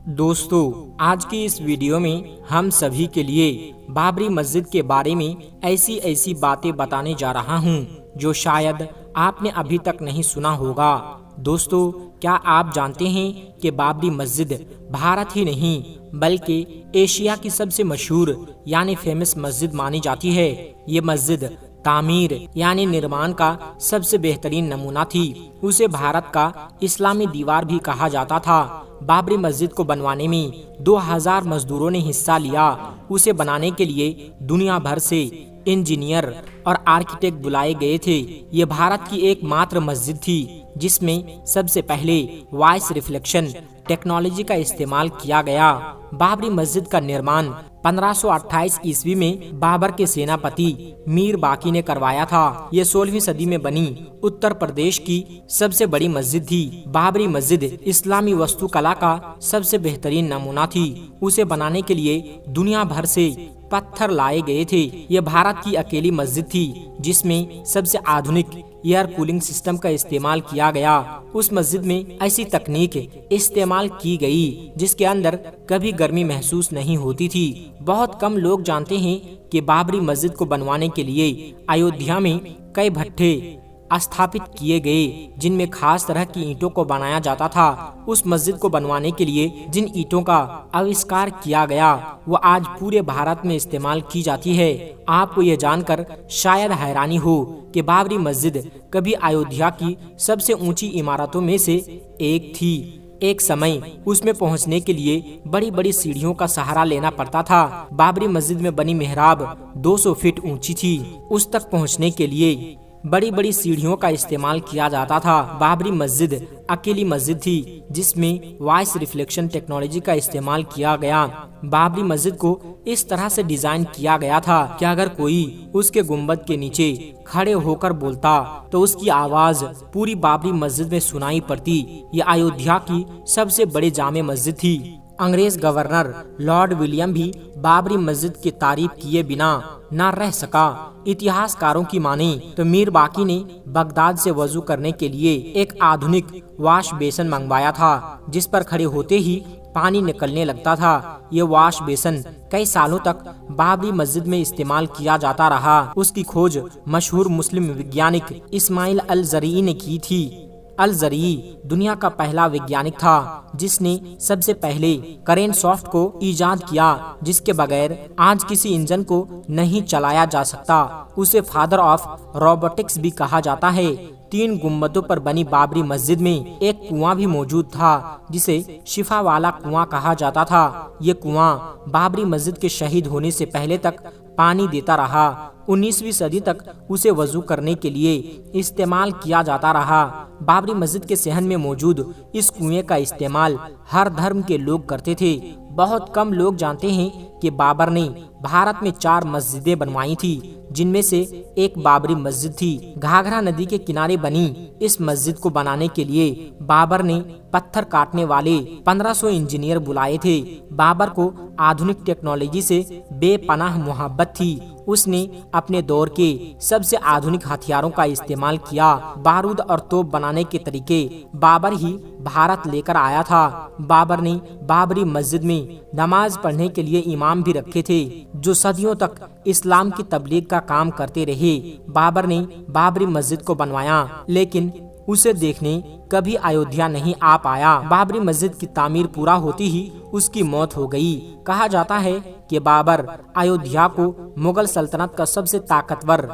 दोस्तों, आज की इस वीडियो में हम सभी के लिए बाबरी मस्जिद के बारे में ऐसी बातें बताने जा रहा हूं जो शायद आपने अभी तक नहीं सुना होगा। दोस्तों, क्या आप जानते हैं कि बाबरी मस्जिद भारत ही नहीं बल्कि एशिया की सबसे मशहूर यानी फेमस मस्जिद मानी जाती है। ये मस्जिद तामीर यानी निर्माण का सबसे बेहतरीन नमूना थी। उसे भारत का इस्लामी दीवार भी कहा जाता था। बाबरी मस्जिद को बनवाने में 2000 मजदूरों ने हिस्सा लिया। उसे बनाने के लिए दुनिया भर से इंजीनियर और आर्किटेक्ट बुलाए गए थे। ये भारत की एकमात्र मस्जिद थी जिसमें सबसे पहले वॉइस रिफ्लेक्शन टेक्नोलॉजी का इस्तेमाल किया गया। बाबरी मस्जिद का निर्माण 1528 ईस्वी में बाबर के सेनापति मीर बाकी ने करवाया था। ये 16वीं सदी में बनी उत्तर प्रदेश की सबसे बड़ी मस्जिद थी। बाबरी मस्जिद इस्लामी वास्तुकला का सबसे बेहतरीन नमूना थी। उसे बनाने के लिए दुनिया भर से पत्थर लाए गए थे। ये भारत की अकेली मस्जिद थी जिसमें सबसे आधुनिक एयर कूलिंग सिस्टम का इस्तेमाल किया गया। उस मस्जिद में ऐसी तकनीक इस्तेमाल की गई जिसके अंदर कभी गर्मी महसूस नहीं होती थी। बहुत कम लोग जानते हैं कि बाबरी मस्जिद को बनवाने के लिए अयोध्या में कई भट्ठे स्थापित किए गए जिनमें खास तरह की ईंटों को बनाया जाता था। उस मस्जिद को बनवाने के लिए जिन ईंटों का आविष्कार किया गया वो आज पूरे भारत में इस्तेमाल की जाती है। आपको ये जानकर शायद हैरानी हो कि बाबरी मस्जिद कभी अयोध्या की सबसे ऊंची इमारतों में से एक थी। एक समय उसमें पहुंचने के लिए बड़ी बड़ी सीढ़ियों का सहारा लेना पड़ता था। बाबरी मस्जिद में बनी मेहराब 200 फीट ऊंची थी। उस तक पहुंचने के लिए बड़ी बड़ी सीढ़ियों का इस्तेमाल किया जाता था। बाबरी मस्जिद अकेली मस्जिद थी जिसमें वॉइस रिफ्लेक्शन टेक्नोलॉजी का इस्तेमाल किया गया। बाबरी मस्जिद को इस तरह से डिजाइन किया गया था कि अगर कोई उसके गुंबद के नीचे खड़े होकर बोलता तो उसकी आवाज पूरी बाबरी मस्जिद में सुनाई पड़ती। ये अयोध्या की सबसे बड़ी जामे मस्जिद थी। अंग्रेज गवर्नर लॉर्ड विलियम भी बाबरी मस्जिद की तारीफ किए बिना न रह सका। इतिहासकारों की माने तो मीर बाकी ने बगदाद से वजू करने के लिए एक आधुनिक वॉश बेसन मंगवाया था जिस पर खड़े होते ही पानी निकलने लगता था। ये वॉश बेसन कई सालों तक बाबरी मस्जिद में इस्तेमाल किया जाता रहा। उसकी खोज मशहूर मुस्लिम वैज्ञानिक इस्माइल अल जरीई ने की थी। अल जरीई दुनिया का पहला वैज्ञानिक था जिसने सबसे पहले करेंट सॉफ्ट को इजाद किया जिसके बगैर आज किसी इंजन को नहीं चलाया जा सकता। उसे फादर ऑफ रोबोटिक्स भी कहा जाता है। 3 गुम्बदों पर बनी बाबरी मस्जिद में एक कुआं भी मौजूद था जिसे शिफा वाला कुआं कहा जाता था। ये कुआं बाबरी मस्जिद के शहीद होने से पहले तक पानी देता रहा। 19वीं सदी तक उसे वजू करने के लिए इस्तेमाल किया जाता रहा। बाबरी मस्जिद के सहन में मौजूद इस कुएं का इस्तेमाल हर धर्म के लोग करते थे। बहुत कम लोग जानते हैं कि बाबर ने भारत में 4 मस्जिदें बनवाई थी जिनमें से एक बाबरी मस्जिद थी। घाघरा नदी के किनारे बनी इस मस्जिद को बनाने के लिए बाबर ने पत्थर काटने वाले 1500 इंजीनियर बुलाए थे। बाबर को आधुनिक टेक्नोलॉजी से बेपनाह मोहब्बत थी। उसने अपने दौर के सबसे आधुनिक हथियारों का इस्तेमाल किया। बारूद और तोप बनाने के तरीके बाबर ही भारत लेकर आया था। बाबर ने बाबरी मस्जिद में नमाज पढ़ने के लिए इमाम भी रखे थे जो सदियों तक इस्लाम की तबलीग का काम करते रहे। बाबर ने बाबरी मस्जिद को बनवाया लेकिन उसे देखने कभी अयोध्या नहीं आ पाया। बाबरी मस्जिद की तामीर पूरा होती ही उसकी मौत हो गई। कहा जाता है कि बाबर अयोध्या को मुगल सल्तनत का सबसे ताकतवर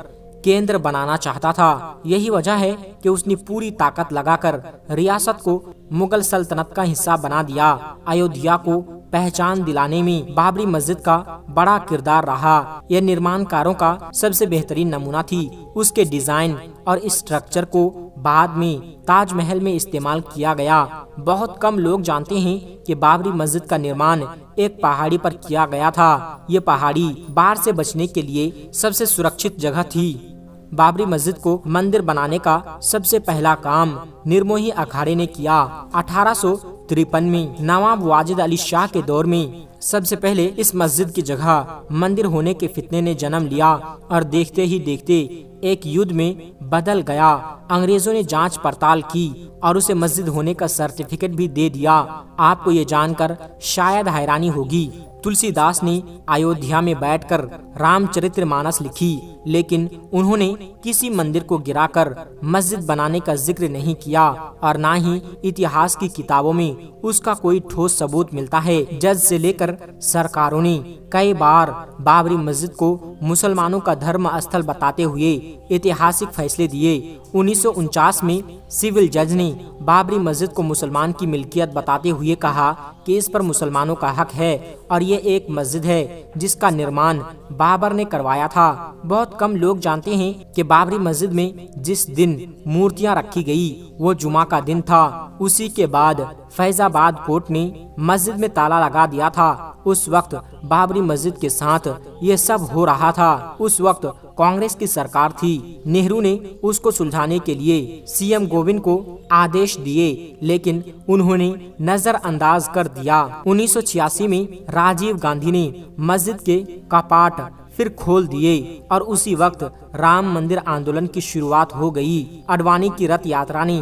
केंद्र बनाना चाहता था। यही वजह है कि उसने पूरी ताकत लगाकर रियासत को मुगल सल्तनत का हिस्सा बना दिया। अयोध्या को पहचान दिलाने में बाबरी मस्जिद का बड़ा किरदार रहा। यह निर्माणकारों का सबसे बेहतरीन नमूना थी। उसके डिजाइन और स्ट्रक्चर को बाद में ताजमहल में इस्तेमाल किया गया। बहुत कम लोग जानते हैं कि बाबरी मस्जिद का निर्माण एक पहाड़ी पर किया गया था। ये पहाड़ी बाढ़ से बचने के लिए सबसे सुरक्षित जगह थी। बाबरी मस्जिद को मंदिर बनाने का सबसे पहला काम निर्मोही अखाड़े ने किया। 1853 में नवाब वाजिद अली शाह के दौर में सबसे पहले इस मस्जिद की जगह मंदिर होने के फितने ने जन्म लिया और देखते ही देखते एक युद्ध में बदल गया। अंग्रेजों ने जांच पड़ताल की और उसे मस्जिद होने का सर्टिफिकेट भी दे दिया। आपको ये जानकर शायद हैरानी होगी, तुलसीदास ने अयोध्या में बैठकर रामचरितमानस लिखी, लेकिन उन्होंने किसी मंदिर को गिराकर मस्जिद बनाने का जिक्र नहीं किया और ना ही इतिहास की किताबों में उसका कोई ठोस सबूत मिलता है। जज से लेकर सरकारों ने कई बार बाबरी मस्जिद को मुसलमानों का धर्म स्थल बताते हुए ऐतिहासिक फैसले दिए। 1949 में सिविल जज ने बाबरी मस्जिद को मुसलमान की मिल्कियत बताते हुए कहा कि इस पर मुसलमानों का हक है और ये एक मस्जिद है जिसका निर्माण बाबर ने करवाया था। बहुत कम लोग जानते हैं कि बाबरी मस्जिद में जिस दिन मूर्तियां रखी गई वो जुमा का दिन था। उसी के बाद फैजाबाद कोर्ट ने मस्जिद में ताला लगा दिया था। उस वक्त बाबरी मस्जिद के साथ ये सब हो रहा था। उस वक्त कांग्रेस की सरकार थी। नेहरू ने उसको सुलझाने के लिए सीएम गोविंद को आदेश दिए, लेकिन उन्होंने नजरअंदाज कर दिया। 1986 में राजीव गांधी ने मस्जिद के कपाट फिर खोल दिए और उसी वक्त राम मंदिर आंदोलन की शुरुआत हो गई। अडवाणी की रथ यात्रा ने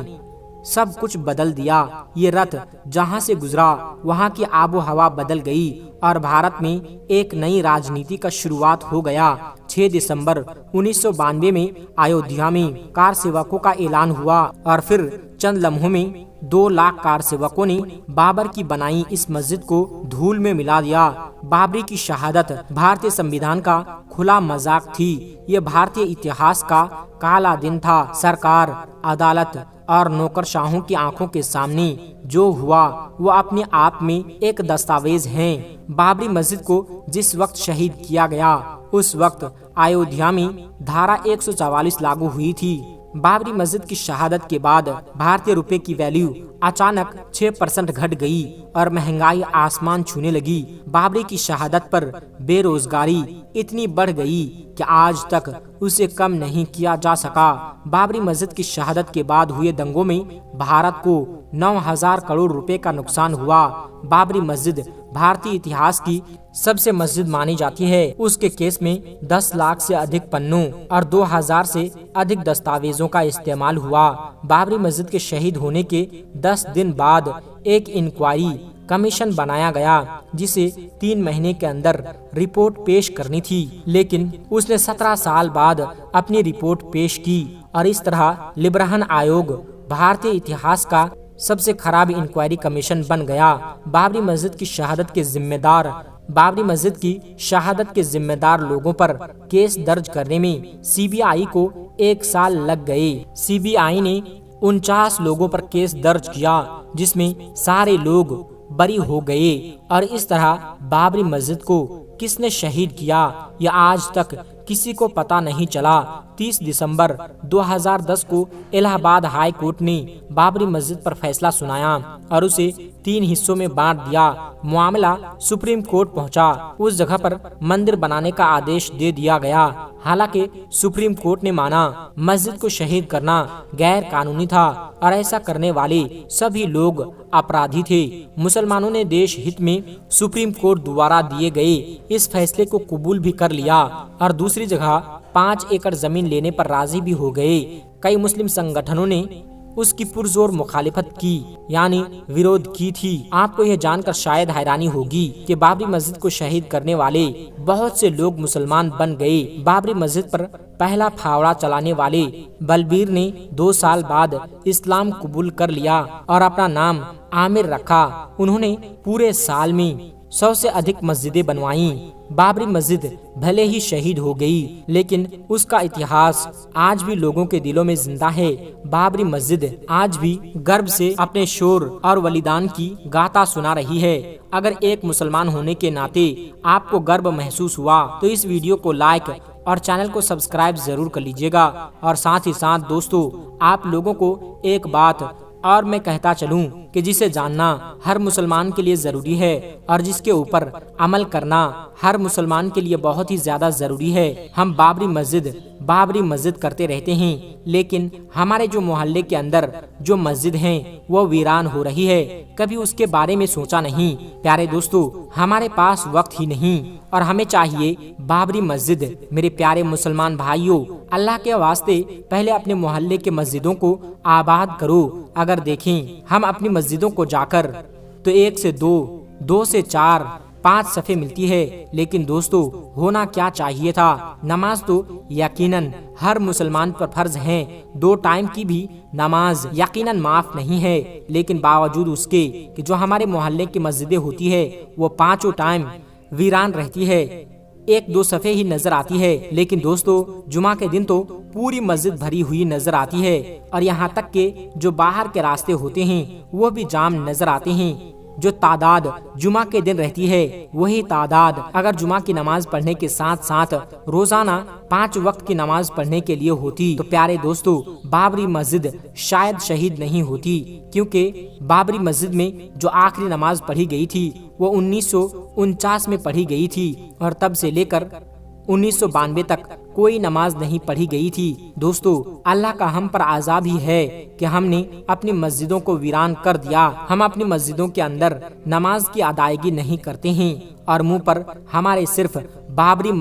सब कुछ बदल दिया। ये रथ जहाँ से गुजरा वहाँ की आबो हवा बदल गई और भारत में एक नई राजनीति का शुरुआत हो गया। 6 दिसंबर 1992 में अयोध्या में कार सेवकों का ऐलान हुआ और फिर चंद लम्हों में 2 लाख कार सेवकों ने बाबर की बनाई इस मस्जिद को धूल में मिला दिया। बाबरी की शहादत भारतीय संविधान का खुला मजाक थी। ये भारतीय इतिहास का काला दिन था। सरकार, अदालत और नौकरशाहों की आंखों के सामने जो हुआ वो अपने आप में एक दस्तावेज है। बाबरी मस्जिद को जिस वक्त शहीद किया गया उस वक्त अयोध्या में धारा 144 लागू हुई थी। बाबरी मस्जिद की शहादत के बाद भारतीय रुपए की वैल्यू अचानक 6% घट गई और महंगाई आसमान छूने लगी। बाबरी की शहादत पर बेरोजगारी इतनी बढ़ गई कि आज तक उसे कम नहीं किया जा सका। बाबरी मस्जिद की शहादत के बाद हुए दंगों में भारत को 9,000 करोड़ रुपए का नुकसान हुआ। बाबरी मस्जिद भारतीय इतिहास की सबसे मस्जिद मानी जाती है। उसके केस में 10 लाख से अधिक पन्नों और 2000 से अधिक दस्तावेजों का इस्तेमाल हुआ। बाबरी मस्जिद के शहीद होने के 10 दिन बाद एक इंक्वायरी कमीशन बनाया गया जिसे 3 महीने के अंदर रिपोर्ट पेश करनी थी, लेकिन उसने 17 साल बाद अपनी रिपोर्ट पेश की और इस तरह लिब्रहन आयोग भारतीय इतिहास का सबसे खराब इंक्वायरी कमीशन बन गया। बाबरी मस्जिद की शहादत के जिम्मेदार लोगों पर केस दर्ज करने में सीबीआई को 1 साल लग गए। सीबीआई ने 49 लोगों पर केस दर्ज किया जिसमें सारे लोग बरी हो गए और इस तरह बाबरी मस्जिद को किसने शहीद किया यह आज तक किसी को पता नहीं चला। 30 दिसंबर 2010 को इलाहाबाद हाई कोर्ट ने बाबरी मस्जिद पर फैसला सुनाया और उसे 3 हिस्सों में बांट दिया। मामला सुप्रीम कोर्ट पहुंचा। उस जगह पर मंदिर बनाने का आदेश दे दिया गया। हालांकि सुप्रीम कोर्ट ने माना मस्जिद को शहीद करना गैर कानूनी था और ऐसा करने वाले सभी लोग अपराधी थे। मुसलमानों ने देश हित में सुप्रीम कोर्ट द्वारा दिए गए इस फैसले को कबूल भी कर लिया और दूसरी जगह 5 एकड़ जमीन लेने पर राजी भी हो गए। कई मुस्लिम संगठनों ने उसकी पुरजोर मुखालिफत की यानी विरोध की थी। आपको यह जानकर शायद हैरानी होगी कि बाबरी मस्जिद को शहीद करने वाले बहुत से लोग मुसलमान बन गए। बाबरी मस्जिद पर पहला फावड़ा चलाने वाले बलबीर ने 2 साल बाद इस्लाम कबूल कर लिया और अपना नाम आमिर रखा। उन्होंने पूरे साल में 100 से अधिक मस्जिदें बनवाई। बाबरी मस्जिद भले ही शहीद हो गई, लेकिन उसका इतिहास आज भी लोगों के दिलों में जिंदा है। बाबरी मस्जिद आज भी गर्व से अपने शोर और बलिदान की गाथा सुना रही है। अगर एक मुसलमान होने के नाते आपको गर्व महसूस हुआ तो इस वीडियो को लाइक और चैनल को सब्सक्राइब जरूर कर लीजिएगा। और साथ ही साथ दोस्तों, आप लोगों को एक बात और मैं कहता चलूं कि जिसे जानना हर मुसलमान के लिए जरूरी है और जिसके ऊपर अमल करना हर मुसलमान के लिए बहुत ही ज्यादा जरूरी है। हम बाबरी मस्जिद बाबरी मस्जिद करते रहते हैं, लेकिन हमारे जो मोहल्ले के अंदर जो मस्जिद है वो वीरान हो रही है, कभी उसके बारे में सोचा नहीं। प्यारे दोस्तों, हमारे पास वक्त ही नहीं और हमें चाहिए बाबरी मस्जिद। मेरे प्यारे मुसलमान भाइयों, अल्लाह के वास्ते पहले अपने मोहल्ले के मस्जिदों को आबाद करो। अगर देखें हम अपनी मस्जिदों को जाकर तो 1 से 2, 2 से 4, 5 सफ़े मिलती है, लेकिन दोस्तों होना क्या चाहिए था। नमाज तो यकीनन हर मुसलमान पर फर्ज है। 2 टाइम की भी नमाज यकीनन माफ नहीं है, लेकिन बावजूद उसके कि जो हमारे मोहल्ले की मस्जिदें होती है वो 5 टाइम वीरान रहती है, 1-2 सफ़े ही नजर आती है। लेकिन दोस्तों जुमा के दिन तो पूरी मस्जिद भरी हुई नजर आती है और यहाँ तक के जो बाहर के रास्ते होते हैं वो भी जाम नजर आते हैं। जो तादाद जुमा के दिन रहती है वही तादाद अगर जुमा की नमाज पढ़ने के साथ साथ रोजाना 5 वक्त की नमाज पढ़ने के लिए होती तो प्यारे दोस्तों बाबरी मस्जिद शायद शहीद नहीं होती, क्योंकि बाबरी मस्जिद में जो आखिरी नमाज पढ़ी गई थी वो 1949 में पढ़ी गई थी और तब से लेकर 1992 तक कोई नमाज नहीं पढ़ी गई थी। दोस्तों अल्लाह का हम पर आज़ाब ही है कि हमने अपनी मस्जिदों को वीरान कर दिया। हम अपनी मस्जिदों के अंदर नमाज की अदायगी नहीं करते हैं और मुंह पर हमारे सिर्फ बाबरी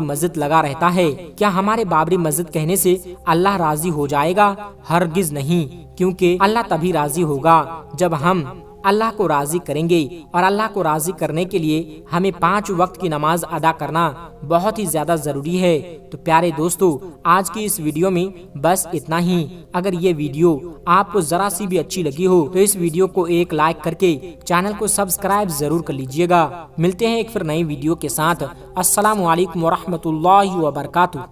मस्जिद लगा रहता है। क्या हमारे बाबरी मस्जिद कहने से अल्लाह राजी हो जाएगा? हरगिज नहीं, क्योंकि अल्लाह तभी राजी होगा जब हम अल्लाह को राजी करेंगे और अल्लाह को राजी करने के लिए हमें 5 वक्त की नमाज अदा करना बहुत ही ज्यादा जरूरी है। तो प्यारे दोस्तों आज की इस वीडियो में बस इतना ही। अगर ये वीडियो आपको जरा सी भी अच्छी लगी हो तो इस वीडियो को एक लाइक करके चैनल को सब्सक्राइब जरूर कर लीजिएगा। मिलते हैं एक फिर नई वीडियो के साथ। अस्सलामु अलैकुम वरहमतुल्लाहि वबरकातुहू।